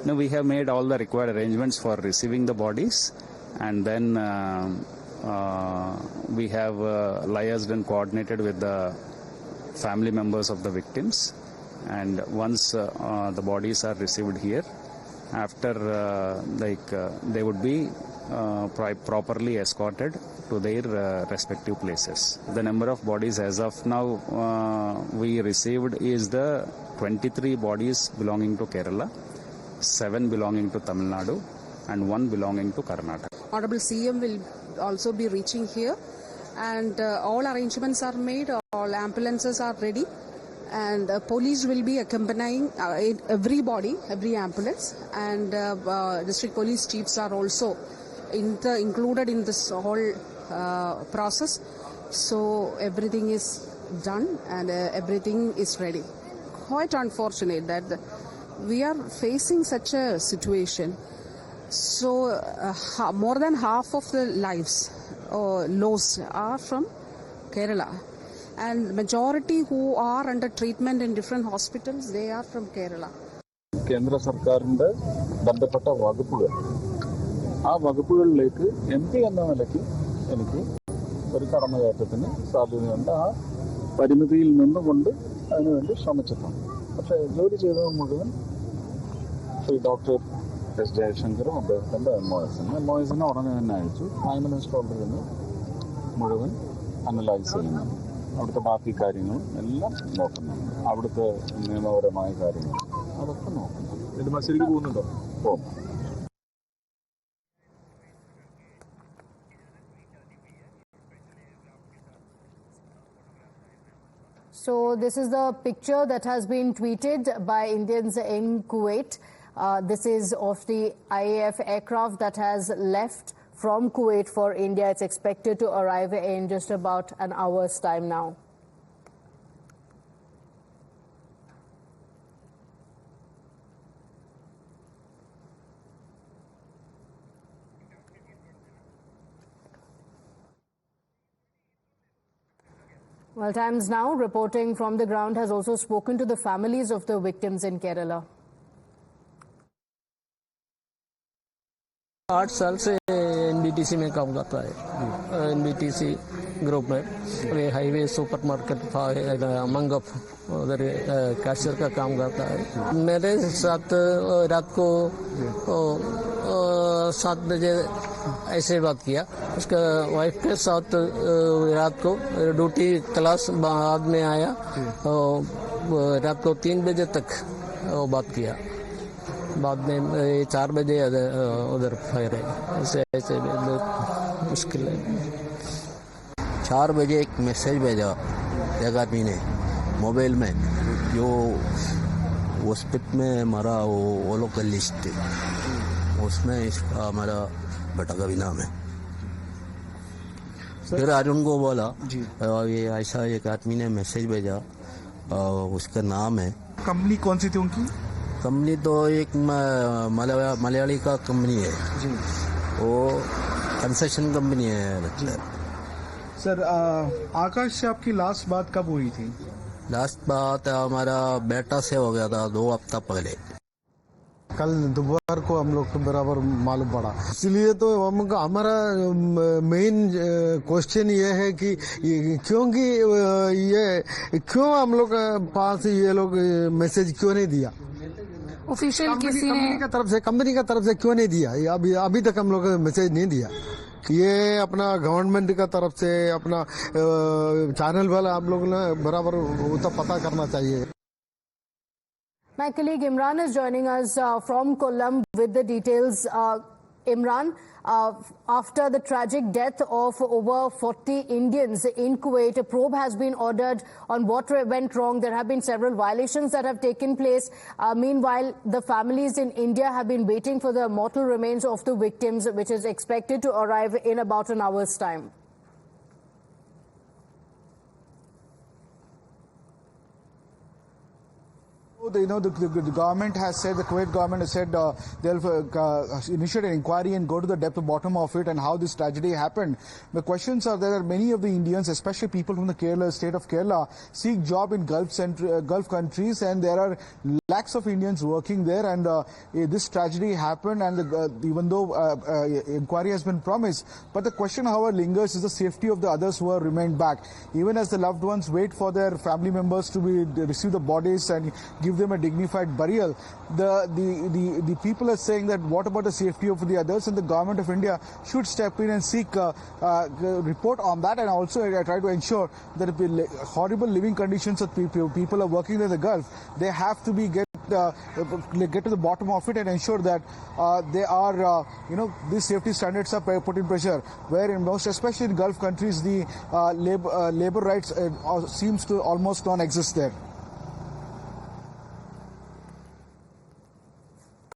No, we have made all the required arrangements for receiving the bodies, and then we have liaised and coordinated with the family members of the victims. And once the bodies are received here, after they would be properly escorted to their respective places. The number of bodies as of now we received is the 23 bodies belonging to Kerala, 7 belonging to Tamil Nadu, and 1 belonging to Karnataka. Honorable CM will also be reaching here, and all arrangements are made, all ambulances are ready, and police will be accompanying everybody, every ambulance, and district police chiefs are also included in this whole process. So everything is done and everything is ready. Quite unfortunate that we are facing such a situation. So more than half of the lives lost are from Kerala, and majority who are under treatment in different hospitals, they are from Kerala. കേന്ദ്ര സർക്കാരിന്റെ ബന്ധപ്പെട്ട വകുപ്പുകൾ, ആ വകുപ്പുകളിലേക്ക് MP എന്ന നിലയ്ക്ക് എനിക്ക് ഒരു കടന്നുകയറ്റത്തിന് സാധ്യതയുണ്ട്. ആ പരിമിതിയിൽ നിന്നുകൊണ്ട് അതിനുവേണ്ടി ശ്രമിച്ചിട്ടുണ്ട്. പക്ഷേ ജോലി ചെയ്തത് മുഴുവൻ ശ്രീ ഡോക്ടർ S. ജയശങ്കറും അദ്ദേഹത്തിൻ്റെ MOSനെ ഉടനെ തന്നെ അയച്ചു. പ്രൈം മിനിസ്റ്റർ ഓർഡറിൽ നിന്ന് മുഴുവൻ അനലൈസ് ചെയ്യുന്നു. അവിടുത്തെ ബാക്കി കാര്യങ്ങളും എല്ലാം നോക്കുന്നുണ്ട്. അവിടുത്തെ നിയമപരമായ കാര്യങ്ങൾ അതൊക്കെ നോക്കുന്നുണ്ട്. ശരിക്കും പോകുന്നുണ്ടോ? പോകുന്നു. So this is the picture that has been tweeted by Indians in Kuwait. This is of the IAF aircraft that has left from Kuwait for India. It's expected to arrive in just about an hour's time now. Well, Times Now, reporting from the ground, has also spoken to the families of the victims in Kerala. 8 साल से NBTC में काम करता है। NBTC group में वे highway supermarket था Mangaf, उधर cashier का काम करता है। मेरे साथ रात को 7 बजे ऐसे बात किया। उसका वाइफ के साथ रात को ड्यूटी क्लास बाद में आया, रात को 3 बजे तक बात किया। बाद में 4 बजे उधर फायर है। ऐसे बहुत मुश्किल है। 4 बजे एक मैसेज भेजा एक आदमी ने मोबाइल में, जो हॉस्पिटल में हमारा वो लोग का लिस्ट थी, उसमें इसका हमारा बेटा का भी नाम है। फिर अरुण को बोला ये ऐसा एक आदमी ने मैसेज भेजा, उसका नाम है। कंपनी कौन सी थी उनकी? कंपनी तो एक मलयाली का कंपनी है जी, वो कंस्ट्रक्शन कंपनी है। सर आकाश से आपकी लास्ट बात कब हुई थी? लास्ट बात हमारा बेटा से हो गया था 2 हफ्ता पहले। कल दोपहर को हम लोग को बराबर मालूम पड़ा, इसलिए तो हमारा मेन क्वेश्चन ये है कि क्योंकि ये क्यों हम लोग पास ये लोग मैसेज क्यों नहीं दिया? ऑफिशियल किसी ने कंपनी का तरफ से क्यों नहीं दिया? अभी तक हम लोग मैसेज नहीं दिया। ये अपना गवर्नमेंट का तरफ से अपना चैनल वाला आप लोग ने बराबर तो पता करना चाहिए। My colleague Imran is joining us from Kollam with the details. Imran, after the tragic death of over 40 Indians in Kuwait, a probe has been ordered on what went wrong. There have been several violations that have taken place. Meanwhile, the families in India have been waiting for the mortal remains of the victims, which is expected to arrive in about an hour's time. the government has said, the Kuwait government has said they'll initiate an inquiry and go to the depth of bottom of it and how this tragedy happened. The questions are there are many of the Indians, especially people from the state of Kerala, seek job in Gulf countries, and there are lakhs of Indians working there, and this tragedy happened, and even though inquiry has been promised, but the question, however, lingers is the safety of the others who have remained back. Even as the loved ones wait for their family members to receive the bodies and give them a dignified burial, the people are saying that what about the safety of the others, and the government of India should step in and seek report on that, and also try to ensure that the horrible living conditions that people are working in the Gulf, they have to get to the bottom of it and ensure that they are, these safety standards are put in pressure. Where in most, especially in Gulf countries, the labor rights seems to almost non-exist there.